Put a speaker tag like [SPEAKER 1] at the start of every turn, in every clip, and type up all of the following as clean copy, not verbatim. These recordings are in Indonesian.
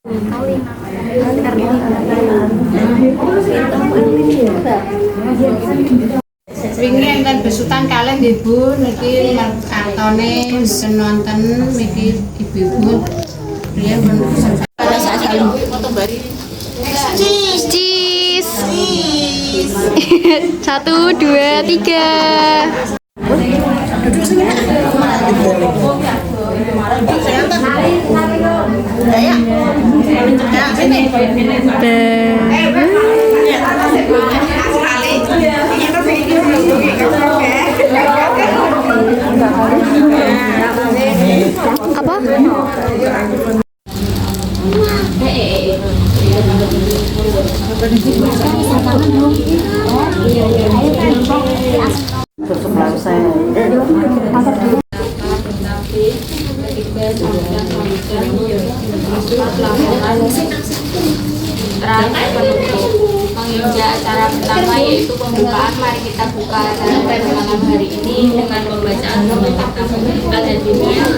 [SPEAKER 1] Wingi enten besutan kalih nggih Bu niki kartone nonton niki ibu-ibu riyen pun pada saat foto bari
[SPEAKER 2] Cheese. 1, 2, 3. Apa?
[SPEAKER 3] Menginjak acara pertama yaitu pembukaan. Mari kita buka acara pada malam hari ini dengan pembacaan doa Al-Hadiniyah.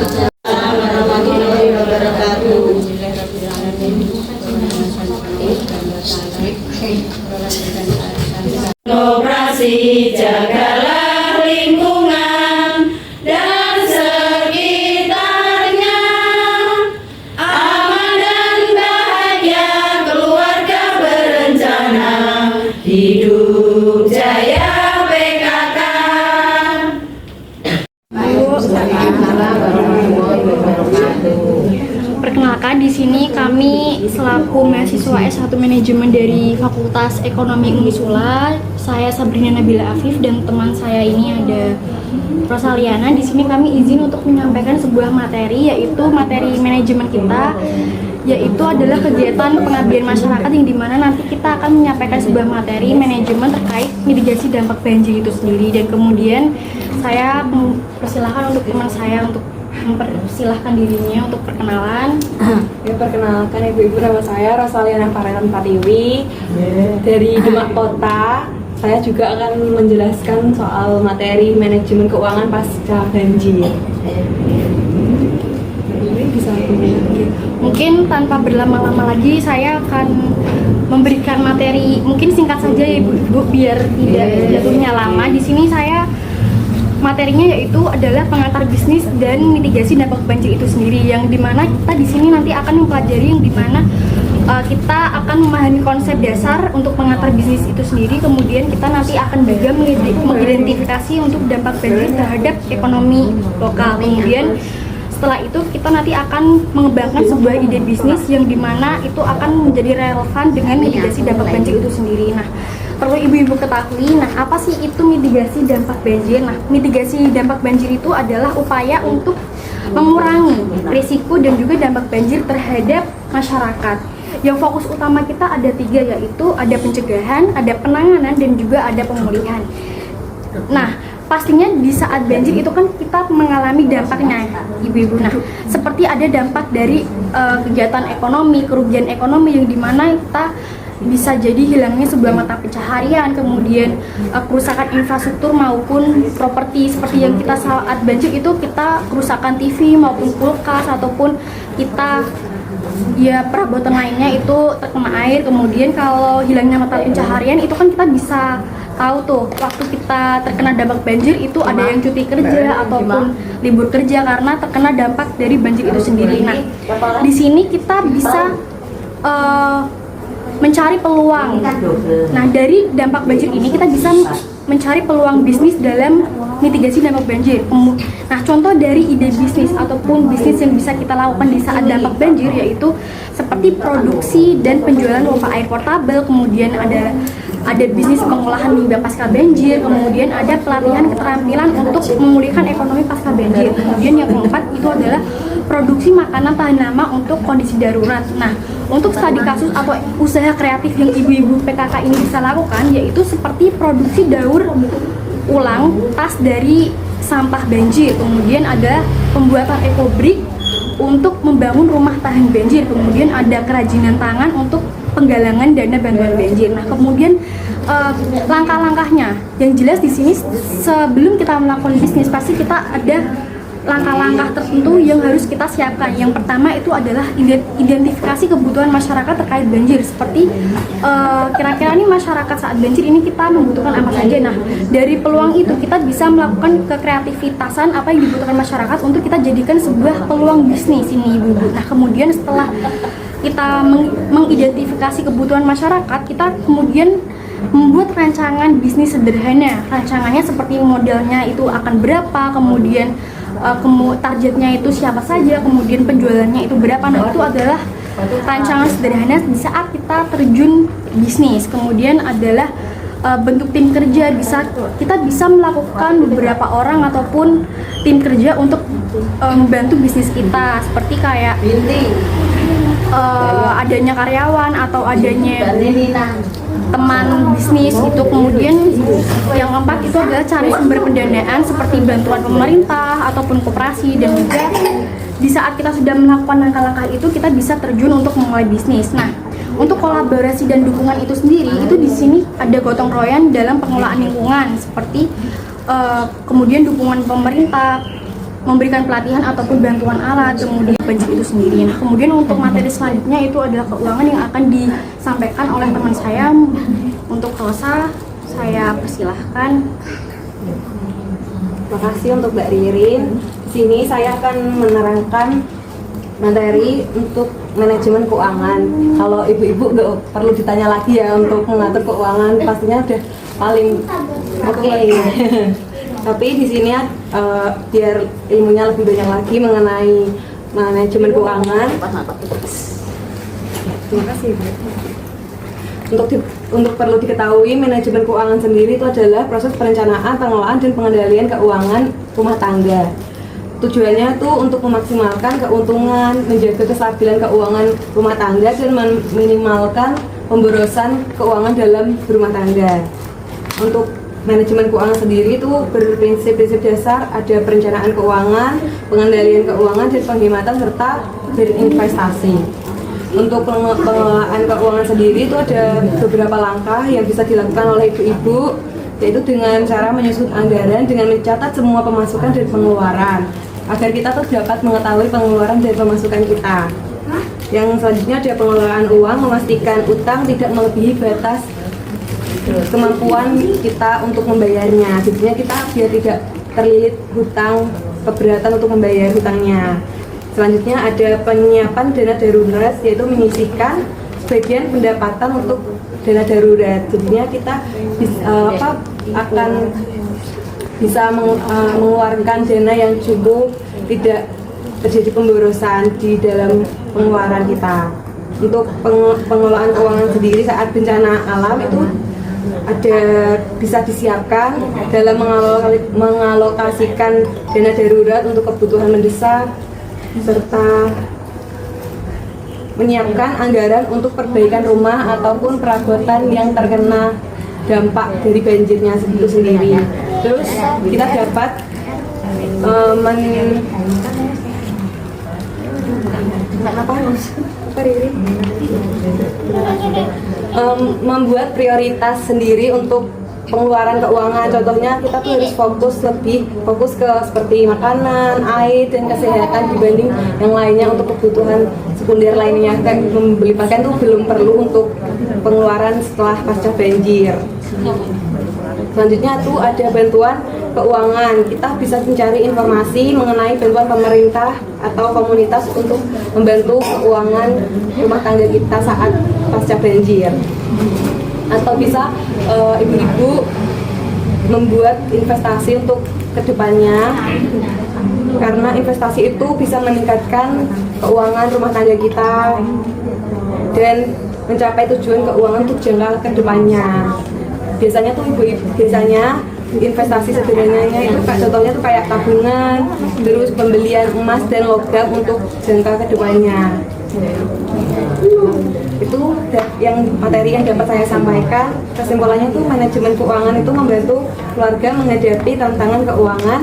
[SPEAKER 3] Warahmatullahi wabarakatuh. Operasi jagalah lingkungan dan sekitarnya aman dan bahagia, keluarga berencana hidup jaya PKK.
[SPEAKER 2] Perkenalkan, di sini kami selaku mahasiswa S1 Manajemen dari Fakultas Ekonomi Unisula. Saya Sabrina Nabila Afif dan teman saya ini ada Rosaliana. Di sini kami izin untuk menyampaikan sebuah materi, yaitu materi manajemen kita, yaitu adalah kegiatan pengabdian masyarakat yang dimana nanti kita akan menyampaikan sebuah materi manajemen terkait mitigasi dampak banjir itu sendiri. Dan kemudian saya persilahkan untuk teman saya untuk mempersilahkan dirinya untuk perkenalan.
[SPEAKER 4] Ya, perkenalkan ibu-ibu, nama saya Rosaliana Farelan Patiwi dari Demak Kota. Saya juga akan menjelaskan soal materi manajemen keuangan pasca banjir. Ini bisa
[SPEAKER 2] Mungkin tanpa berlama-lama lagi saya akan memberikan materi, mungkin singkat saja ya ibu-ibu biar tidak jatuhnya lama. Di sini saya materinya yaitu adalah pengantar bisnis dan mitigasi dampak banjir itu sendiri, yang dimana kita di sini nanti akan mempelajari yang dimana kita akan memahami konsep dasar untuk pengantar bisnis itu sendiri. Kemudian kita nanti akan juga mengidentifikasi untuk dampak banjir terhadap ekonomi lokal. Kemudian setelah itu kita nanti akan mengembangkan sebuah ide bisnis yang dimana itu akan menjadi relevan dengan mitigasi dampak banjir itu sendiri. Nah, perlu ibu-ibu ketahui, apa sih itu mitigasi dampak banjir? Nah, mitigasi dampak banjir itu adalah upaya untuk mengurangi risiko dan juga dampak banjir terhadap masyarakat. Yang fokus utama kita ada 3, yaitu ada pencegahan, ada penanganan, dan juga ada pemulihan. Nah, pastinya di saat banjir itu kan kita mengalami dampaknya, ibu-ibu. Nah, seperti ada dampak dari kegiatan ekonomi, kerugian ekonomi yang dimana kita bisa jadi hilangnya sebuah mata pencaharian, kemudian kerusakan infrastruktur maupun properti, seperti yang kita saat banjir itu kita kerusakan TV maupun kulkas ataupun kita perabotan lainnya itu terkena air. Kemudian kalau hilangnya mata pencaharian itu kan kita bisa tahu tuh waktu kita terkena dampak banjir itu ada yang cuti kerja ataupun libur kerja karena terkena dampak dari banjir itu sendiri. Nah, di sini kita bisa mencari peluang. Nah, dari dampak banjir ini kita bisa mencari peluang bisnis dalam mitigasi dampak banjir. Nah, contoh dari ide bisnis ataupun bisnis yang bisa kita lakukan di saat dampak banjir yaitu seperti produksi dan penjualan pompa air portabel, kemudian ada bisnis pengolahan limbah pasca banjir, kemudian ada pelatihan keterampilan untuk memulihkan ekonomi pasca banjir. Kemudian yang keempat itu adalah produksi makanan tahan lama untuk kondisi darurat. Nah, untuk studi kasus atau usaha kreatif yang ibu-ibu PKK ini bisa lakukan yaitu seperti produksi daur ulang tas dari sampah banjir. Kemudian ada pembuatan ekobrik untuk membangun rumah tahan banjir. Kemudian ada kerajinan tangan untuk penggalangan dana bantuan banjir. Nah, kemudian langkah-langkahnya yang jelas di sini sebelum kita melakukan bisnis pasti kita ada langkah-langkah tertentu yang harus kita siapkan. Yang pertama itu adalah identifikasi kebutuhan masyarakat terkait banjir. Seperti kira-kira nih masyarakat saat banjir ini kita membutuhkan apa saja. Nah, dari peluang itu kita bisa melakukan kekreativitasan apa yang dibutuhkan masyarakat untuk kita jadikan sebuah peluang bisnis ini, Ibu. Nah, kemudian setelah kita mengidentifikasi kebutuhan masyarakat, kita kemudian membuat rancangan bisnis sederhana. Rancangannya seperti modalnya itu akan berapa, kemudian targetnya itu siapa saja, kemudian penjualannya itu berapa. Nah, itu adalah rancangan sederhana di saat kita terjun bisnis. Kemudian adalah bentuk tim kerja, kita bisa melakukan beberapa orang ataupun tim kerja untuk membantu bisnis kita, seperti kayak adanya karyawan atau adanya teman bisnis itu. Kemudian yang keempat itu adalah cari sumber pendanaan seperti bantuan pemerintah ataupun koperasi, dan juga di saat kita sudah melakukan langkah-langkah itu kita bisa terjun untuk memulai bisnis. Nah, untuk kolaborasi dan dukungan itu sendiri itu di sini ada gotong royong dalam pengelolaan lingkungan, seperti kemudian dukungan pemerintah, memberikan pelatihan ataupun bantuan alat, kemudian banjir itu sendiri. Nah, kemudian untuk materi selanjutnya itu adalah keuangan yang akan disampaikan oleh teman saya. Untuk Rosa, saya persilahkan.
[SPEAKER 4] Terima kasih untuk Mbak Ririn. Di sini saya akan menerangkan materi untuk manajemen keuangan. Kalau ibu-ibu nggak perlu ditanya lagi ya untuk mengatur keuangan, pastinya udah paling oke. Tapi di sini biar ilmunya lebih banyak lagi mengenai manajemen keuangan. Terima kasih, Bu. Untuk perlu diketahui, manajemen keuangan sendiri itu adalah proses perencanaan, pengelolaan, dan pengendalian keuangan rumah tangga. Tujuannya itu untuk memaksimalkan keuntungan, menjaga kestabilan keuangan rumah tangga, dan meminimalkan pemborosan keuangan dalam rumah tangga. Untuk manajemen keuangan sendiri itu berprinsip-prinsip dasar, ada perencanaan keuangan, pengendalian keuangan, dan penghematan, serta berinvestasi. Untuk pengelolaan keuangan sendiri itu ada beberapa langkah yang bisa dilakukan oleh ibu-ibu, yaitu dengan cara menyusun anggaran dengan mencatat semua pemasukan dan pengeluaran, agar kita tuh dapat mengetahui pengeluaran dan pemasukan kita. Yang selanjutnya ada pengelolaan uang, memastikan utang tidak melebihi batas kemampuan kita untuk membayarnya. Jadinya kita biar tidak terlilit hutang, keberatan untuk membayar hutangnya. Selanjutnya ada penyiapan dana darurat, yaitu menyisihkan sebagian pendapatan untuk dana darurat. Jadinya kita akan bisa mengeluarkan dana yang cukup, tidak terjadi pemborosan di dalam pengeluaran kita. Untuk pengelolaan keuangan sendiri saat bencana alam itu ada bisa disiapkan dalam mengalokasikan dana darurat untuk kebutuhan mendesak, serta menyiapkan anggaran untuk perbaikan rumah ataupun perabotan yang terkena dampak dari banjirnya itu sendiri. Terus kita dapat membuat prioritas sendiri untuk pengeluaran keuangan. Contohnya kita tuh harus lebih fokus ke seperti makanan, air, dan kesehatan dibanding yang lainnya. Untuk kebutuhan sekunder lainnya kayak membeli pakaian tuh belum perlu untuk pengeluaran setelah pasca banjir. Selanjutnya tuh ada bantuan keuangan. Kita bisa mencari informasi mengenai bantuan pemerintah atau komunitas untuk membantu keuangan rumah tangga kita saat pasca banjir. Atau bisa ibu-ibu membuat investasi untuk kedepannya, karena investasi itu bisa meningkatkan keuangan rumah tangga kita dan mencapai tujuan keuangan untuk jangka kedepannya. Biasanya tuh ibu-ibu investasi sederhananya itu contohnya tuh kayak tabungan, terus pembelian emas dan logam untuk jangka kedepannya. Itu yang materi yang dapat saya sampaikan. Kesimpulannya itu manajemen keuangan itu membantu keluarga menghadapi tantangan keuangan,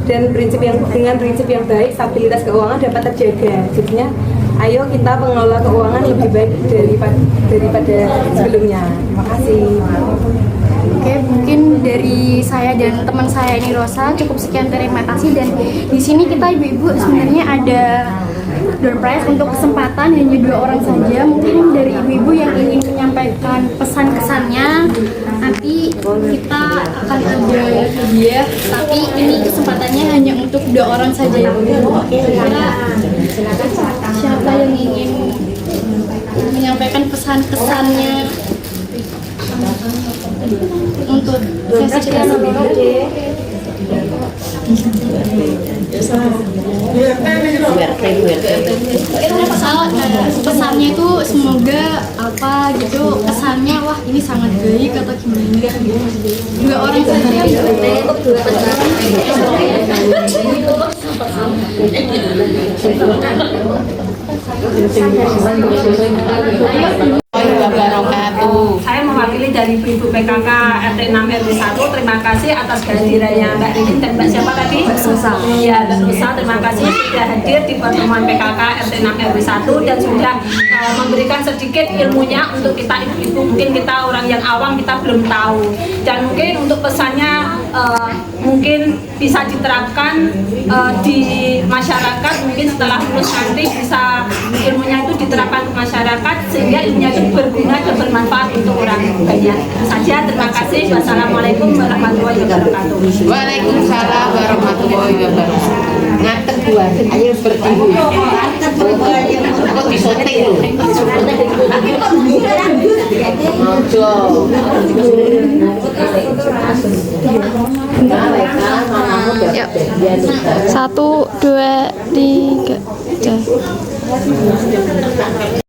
[SPEAKER 4] dan dengan prinsip yang baik stabilitas keuangan dapat terjaga. Jadinya ayo kita mengelola keuangan lebih baik daripada sebelumnya. Terima kasih.
[SPEAKER 2] Oke, mungkin dari saya dan teman saya ini Rosa. Cukup sekian, terima kasih. Dan di sini kita ibu-ibu sebenarnya ada door prize untuk kesempatan hanya 2 orang saja. Mungkin dari ibu-ibu yang ingin menyampaikan pesan kesannya, nanti kita akan ada hadiah. Tapi ini kesempatannya hanya untuk 2 orang saja ya Bu. Siapa yang ingin menyampaikan pesan-kesannya untuk sesi pesannya itu semoga apa gitu, kesannya wah ini sangat baik atau gimana. 2 orang saja
[SPEAKER 5] Saya mewakili dari Ibu PKK RT 6 RW 1. Terima kasih atas kehadirannya Mbak Ridin dan Mbak siapa tadi? Mbak Susa. Iya, Mbak Susa. Terima kasih sudah hadir di pertemuan PKK RT 6 RW 1 dan sudah memberikan sedikit ilmunya untuk kita ibu-ibu. Mungkin kita orang yang awam kita belum tahu. Dan mungkin untuk pesannya mungkin bisa diterapkan di masyarakat. Mungkin setelah lulus nanti bisa ilmunya itu diterapkan ke masyarakat sehingga ilmunya itu berguna dan bermanfaat untuk orang banyak. Saja, terima kasih. Wassalamualaikum warahmatullahi wabarakatuh.
[SPEAKER 1] Waalaikumsalam warahmatullahi wabarakatuh. Ngantek gua, ayo berdiri. Aku disoting lu. Mojo.
[SPEAKER 2] 1, 2, 3.